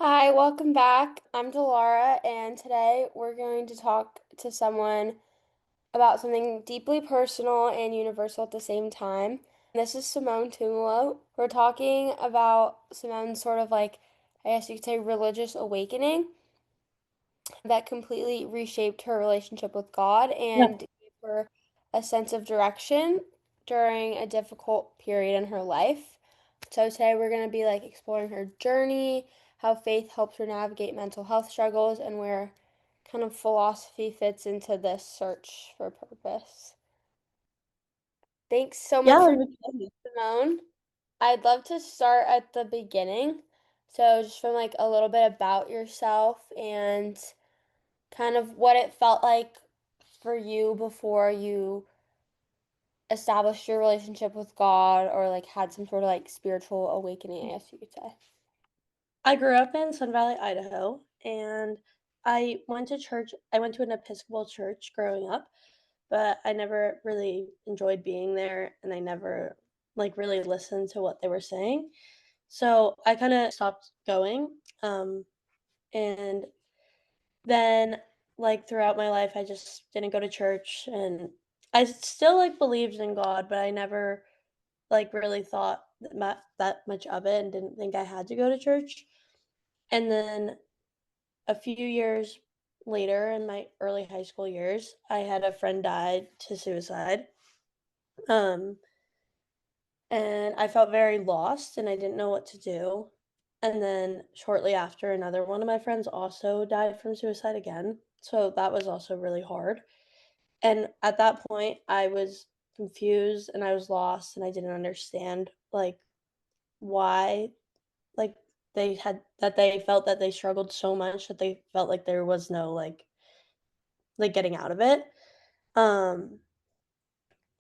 Hi, welcome back. I'm Delara, and today we're going to talk to someone about something deeply personal and universal at the same time. This is Simone Tumolo. We're talking about Simone's sort of like, I guess you could say, religious awakening that completely reshaped her relationship with God Yeah, and gave her a sense of direction during a difficult period in her life. So today we're going to be like exploring her journey, how faith helps her navigate mental health struggles, and where kind of philosophy fits into this search for purpose. Thanks so yeah, much for I'm excited. Simone. I'd love to start at the beginning. So just from like a little bit about yourself and kind of what it felt like for you before you established your relationship with God or like had some sort of like spiritual awakening, I guess you could say. I grew up in Sun Valley, Idaho, and I went to church. I went to an Episcopal church growing up, but I never really enjoyed being there, and I never really listened to what they were saying. So I kind of stopped going. And then throughout my life, I just didn't go to church, and I still believed in God, but I never really thought that much of it, and didn't think I had to go to church. And then a few years later, in my early high school years, I had a friend die to suicide. Um, and I felt very lost and I didn't know what to do. And then shortly after, another one of my friends also died from suicide again. So that was also really hard. And at that point, I was confused and I was lost and I didn't understand why like they felt that they struggled so much that they felt like there was no getting out of it. Um,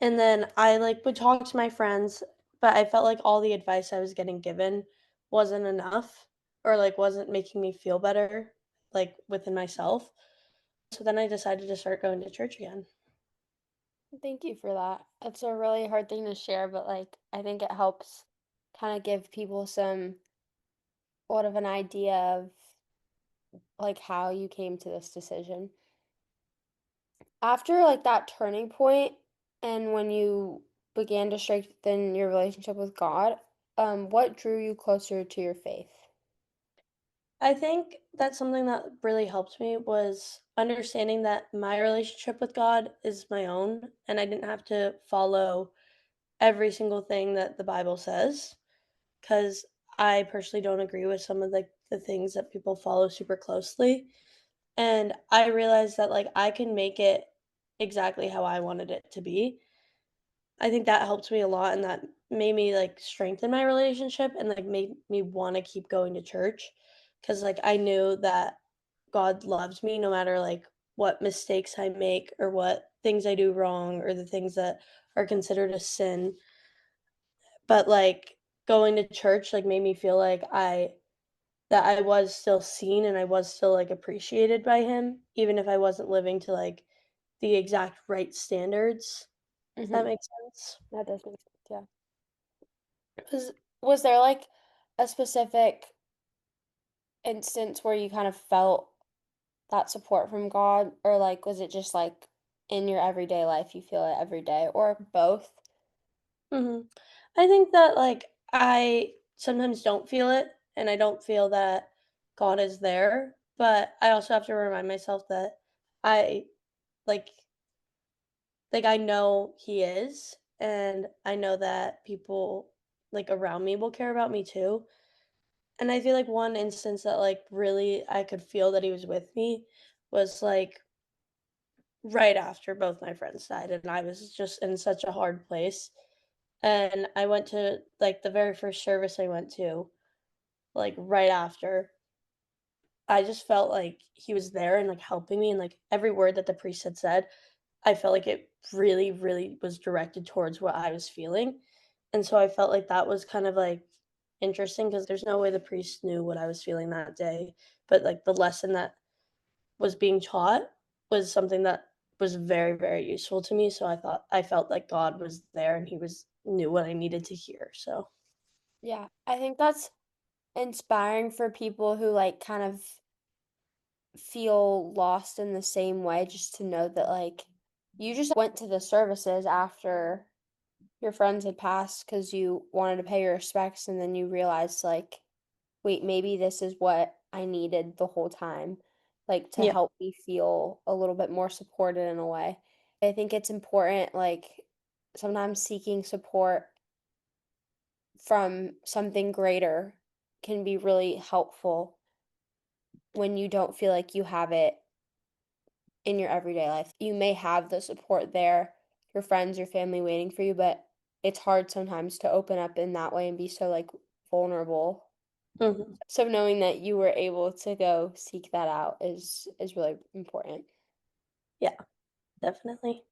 and then I, would talk to my friends, but I felt like all the advice I was getting given wasn't enough or, wasn't making me feel better, within myself. So then I decided to start going to church again. Thank you for that. It's a really hard thing to share, but like I think it helps kind of give people some sort of an idea of like how you came to this decision. After like that turning point and when you began to strengthen your relationship with God, what drew you closer to your faith? I think that something that really helped me was understanding that my relationship with God is my own, and I didn't have to follow every single thing that the Bible says, because I personally don't agree with some of the things that people follow super closely. And I realized that I can make it exactly how I wanted it to be. I think that helped me a lot and that made me strengthen my relationship and made me want to keep going to church cuz I knew that God loves me no matter what mistakes I make or what things I do wrong or the things that are considered a sin. But going to church made me feel that I was still seen and I was still appreciated by him even if I wasn't living to the exact right standards, if that Mm-hmm. makes sense. That does make sense, yeah. Was was there like a specific instance where you kind of felt that support from God, or like was it just like in your everyday life you feel it every day, or both? Mhm. I think that, I sometimes don't feel it, and I don't feel that God is there, but I also have to remind myself that I like I know He is, and I know that people, around me will care about me too, and I feel like one instance that, really I could feel that He was with me was, right after both my friends died, and I was just in such a hard place. And I went to, the very first service I went to, right after, I just felt like he was there and, helping me, and, every word that the priest had said, I felt like it really, really was directed towards what I was feeling, and so I felt like that was kind of, interesting because there's no way the priest knew what I was feeling that day, but, the lesson that was being taught was something that was very, very useful to me, so I felt like God was there and he was knew what I needed to hear, so Yeah, I think that's inspiring for people who like kind of feel lost in the same way, just to know that like you just went to the services after your friends had passed because you wanted to pay your respects, and then you realized like, wait, maybe this is what I needed the whole time, like to Yeah. help me feel a little bit more supported in a way. I think it's important, like sometimes seeking support from something greater can be really helpful when you don't feel like you have it in your everyday life. You may have the support there, your friends, your family waiting for you, but it's hard sometimes to open up in that way and be so like vulnerable. Mhm. So knowing that you were able to go seek that out is really important. Yeah, definitely.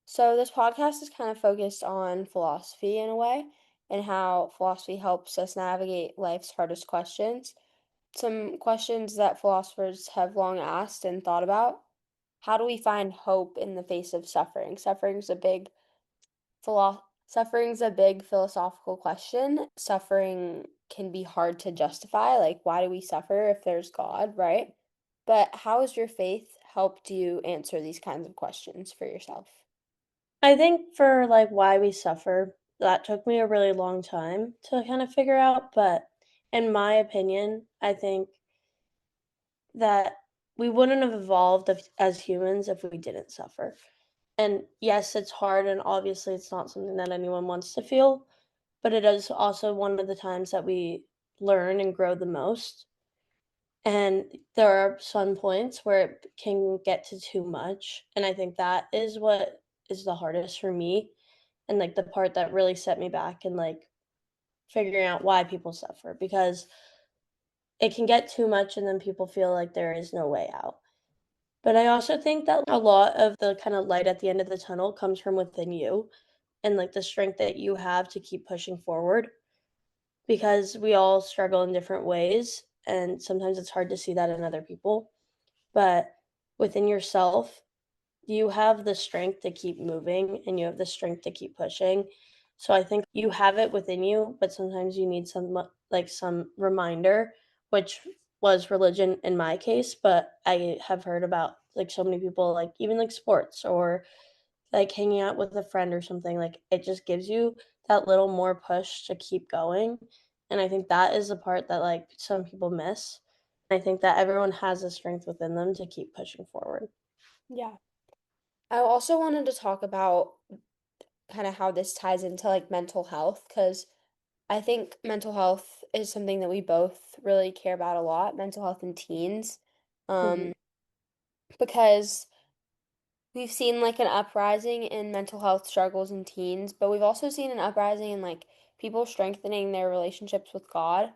So this podcast is kind of focused on philosophy in a way and how philosophy helps us navigate life's hardest questions. Some questions that philosophers have long asked and thought about. How do we find hope in the face of suffering? Suffering's a big philosophical question. Suffering can be hard to justify. Like, why do we suffer if there's God, right? But how has your faith helped you answer these kinds of questions for yourself? I think for, like, why we suffer, that took me a really long time to kind of figure out, but in my opinion, I think that we wouldn't have evolved as humans if we didn't suffer. And yes, it's hard, and obviously it's not something that anyone wants to feel, but it is also one of the times that we learn and grow the most. And there are some points where it can get to too much, and I think that is what is the hardest for me, and, like, the part that really set me back and, like, figuring out why people suffer, because it can get too much and then people feel like there is no way out. But I also think that a lot of the kind of light at the end of the tunnel comes from within you and, like, the strength that you have to keep pushing forward, because we all struggle in different ways, and sometimes it's hard to see that in other people. But within yourself, you have the strength to keep moving and you have the strength to keep pushing. So I think you have it within you, but sometimes you need some reminder, which was religion in my case, but I have heard about like so many people, like even like sports or like hanging out with a friend or something, like it just gives you that little more push to keep going. And I think that is the part that like some people miss. I think that everyone has the strength within them to keep pushing forward. Yeah. I also wanted to talk about kind of how this ties into like mental health, because I think mental health is something that we both really care about a lot, mental health in teens. Mhm. Um, because we've seen like an uprising in mental health struggles in teens, but we've also seen an uprising in like people strengthening their relationships with God.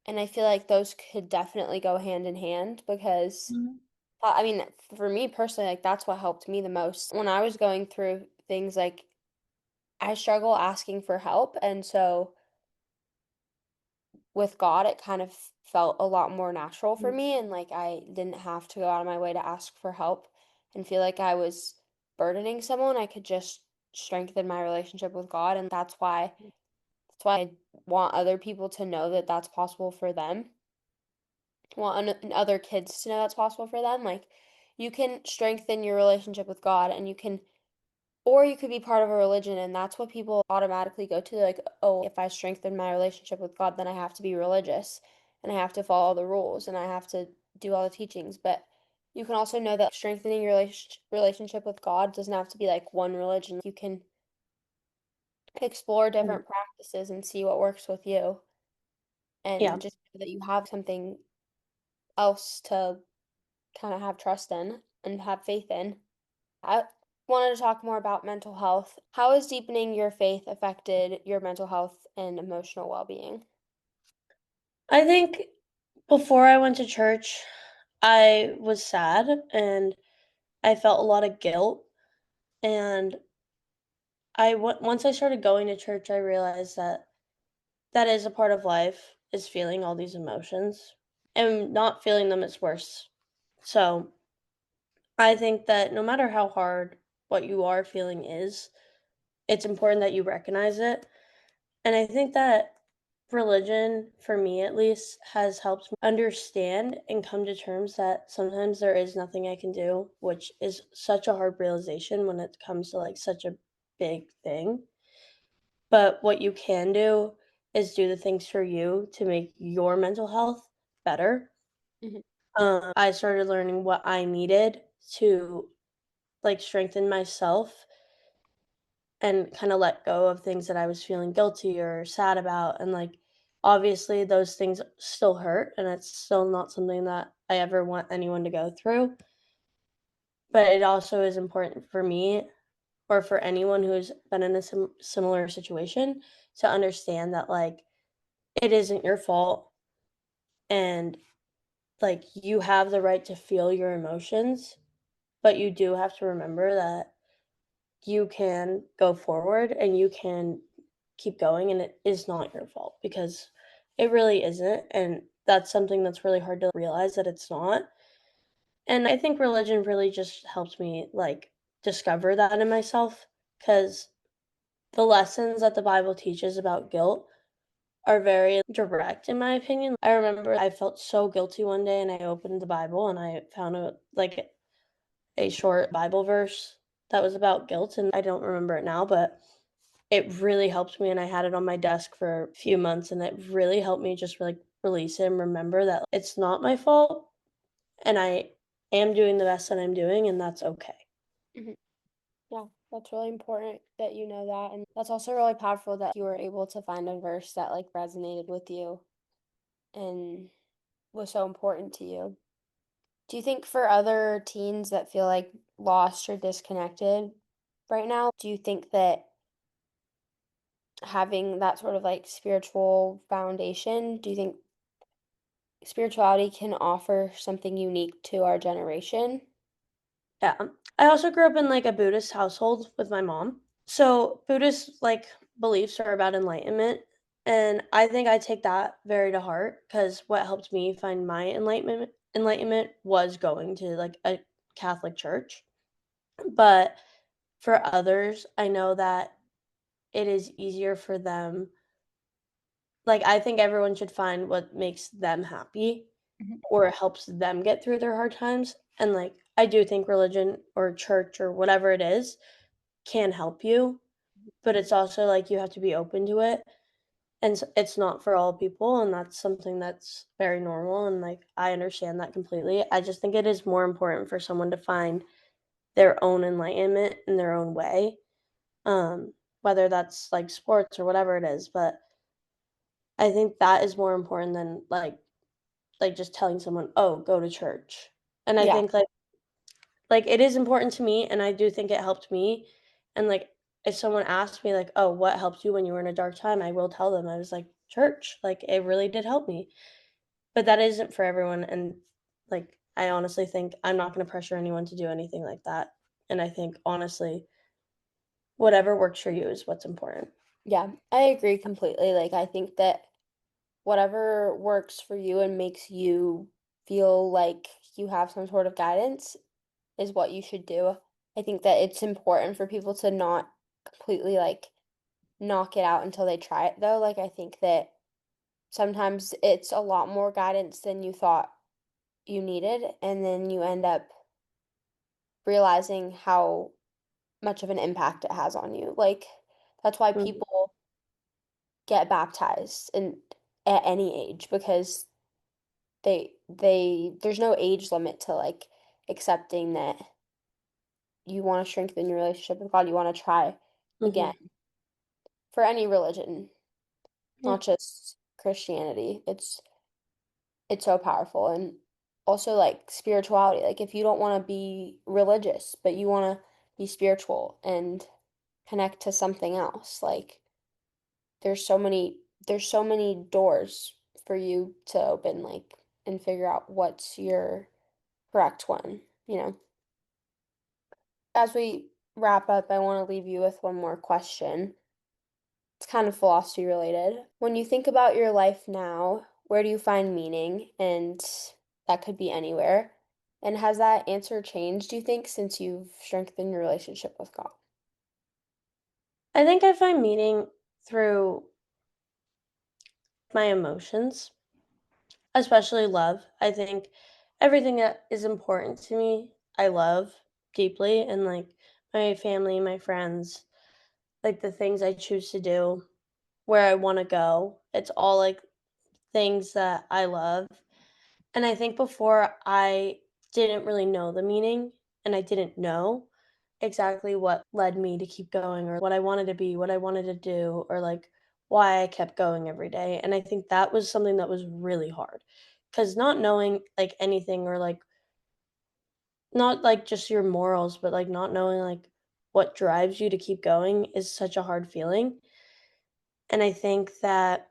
And I feel like those could definitely go hand in hand because Mhm. I mean, for me personally, like that's what helped me the most. When I was going through things like I struggle asking for help, and so with God, it kind of felt a lot more natural for Mhm. me, and like I didn't have to go out of my way to ask for help and feel like I was burdening someone. I could just strengthen my relationship with God, and that's why I want other people to know that that's possible for them. I want other kids to know that's possible for them. Like you can strengthen your relationship with God, and you can, or you could be part of a religion, and that's what people automatically go to. Like, oh, if I strengthen my relationship with God, then I have to be religious and I have to follow the rules and I have to do all the teachings. But you can also know that strengthening your relationship with God doesn't have to be like one religion. You can explore Mhm. different practices and see what works with you, Yeah. and just know that you have something else to kind of have trust in and have faith in. I wanted to talk more about mental health. How has deepening your faith affected your mental health and emotional well-being? I think before I went to church, I was sad and I felt a lot of guilt. And once I started going to church, I realized that that is a part of life, is feeling all these emotions. And not feeling them is worse. So I think that no matter how hard what you are feeling is, it's important that you recognize it. And I think that religion, for me at least, has helped me understand and come to terms that sometimes there is nothing I can do, which is such a hard realization when it comes to like such a big thing. But what you can do is do the things for you to make your mental health better. Mhm. I started learning what I needed to like strengthen myself and kind of let go of things that I was feeling guilty or sad about. And like, obviously, those things still hurt, and it's still not something that I ever want anyone to go through. But it also is important for me or for anyone who's been in a similar situation to understand that, like, it isn't your fault. And like, you have the right to feel your emotions, but you do have to remember that you can go forward and you can keep going, and it is not your fault because it really isn't, and that's something that's really hard to realize that it's not. And I think religion really just helped me like discover that in myself because the lessons that the Bible teaches about guilt are very direct in my opinion. I remember I felt so guilty one day and I opened the Bible and I found a short Bible verse that was about guilt, and I don't remember it now, but it really helped me, and I had it on my desk for a few months, and it really helped me just, like, release it and remember that it's not my fault, and I am doing the best that I'm doing, and that's okay. Mhm. Yeah, that's really important that you know that. And that's also really powerful that you were able to find a verse that like resonated with you and was so important to you. Do you think for other teens that feel like lost or disconnected right now, do you think that having that sort of like spiritual foundation, do you think spirituality can offer something unique to our generation? Yeah. I also grew up in, like, a Buddhist household with my mom. So, Buddhist, like, beliefs are about enlightenment, and I think I take that very to heart because what helped me find my enlightenment was going to, like, a Catholic church. But for others, I know that it is easier for them. Like, I think everyone should find what makes them happy Mhm. or helps them get through their hard times, and, like, I do think religion or church or whatever it is can help you, but it's also, like, you have to be open to it, and it's not for all people, and that's something that's very normal, and, like, I understand that completely. I just think it is more important for someone to find their own enlightenment in their own way, whether that's, like, sports or whatever it is, but I think that is more important than, like, just telling someone, "Oh, go to church." And I Yeah. think, like, it is important to me, and I do think it helped me, and, like, if someone asked me, like, "Oh, what helped you when you were in a dark time?" I will tell them, I was like, "Church." Like, it really did help me. But that isn't for everyone, and, like, I honestly think I'm not gonna pressure anyone to do anything like that, and I think, honestly, whatever works for you is what's important. Yeah, I agree completely. Like, I think that whatever works for you and makes you feel like you have some sort of guidance is what you should do. I think that it's important for people to not completely like knock it out until they try it though. Like, I think that sometimes it's a lot more guidance than you thought you needed, and then you end up realizing how much of an impact it has on you. Like, that's why Mhm, people get baptized in at any age because there's no age limit to like accepting that you want to strengthen your relationship with God, you want to try again mhm, for any religion, yeah, not just Christianity. It's so powerful. And also like spirituality. Like if you don't want to be religious, but you want to be spiritual and connect to something else, like there's so many doors for you to open like and figure out what's your correct one, you know. As we wrap up, I want to leave you with one more question. It's kind of philosophy related. When you think about your life now, where do you find meaning? And that could be anywhere. And has that answer changed, do you think, since you've strengthened your relationship with God? I think I find meaning through my emotions, especially love. I think everything that is important to me, I love deeply, and like my family, my friends, like the things I choose to do, where I want to go. It's all like things that I love. And I think before I didn't really know the meaning and I didn't know exactly what led me to keep going or what I wanted to be, what I wanted to do, or like why I kept going every day. And I think that was something that was really hard because not knowing like anything or like not like just your morals, but like not knowing like what drives you to keep going is such a hard feeling. And I think that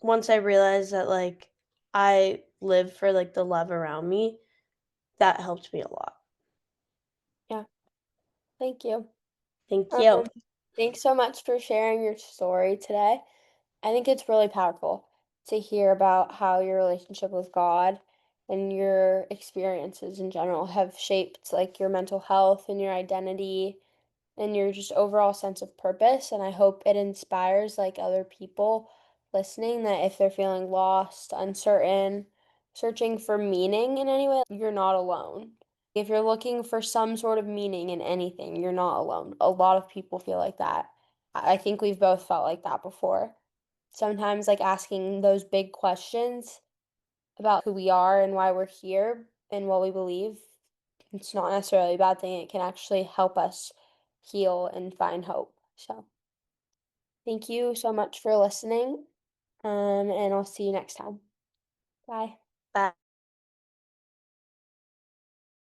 once I realized that, like, I live for, like, the love around me, that helped me a lot. Yeah, thank you. Thank you. Um, Thanks so much for sharing your story today. I think it's really powerful to hear about how your relationship with God and your experiences in general have shaped like your mental health and your identity and your just overall sense of purpose. And I hope it inspires like other people listening that if they're feeling lost, uncertain, searching for meaning in any way, you're not alone. If you're looking for some sort of meaning in anything, you're not alone. A lot of people feel like that. I think we've both felt like that before. Sometimes, like asking those big questions about who we are and why we're here and what we believe, it's not necessarily a bad thing. It can actually help us heal and find hope. So, thank you so much for listening. And I'll see you next time. Bye. Bye.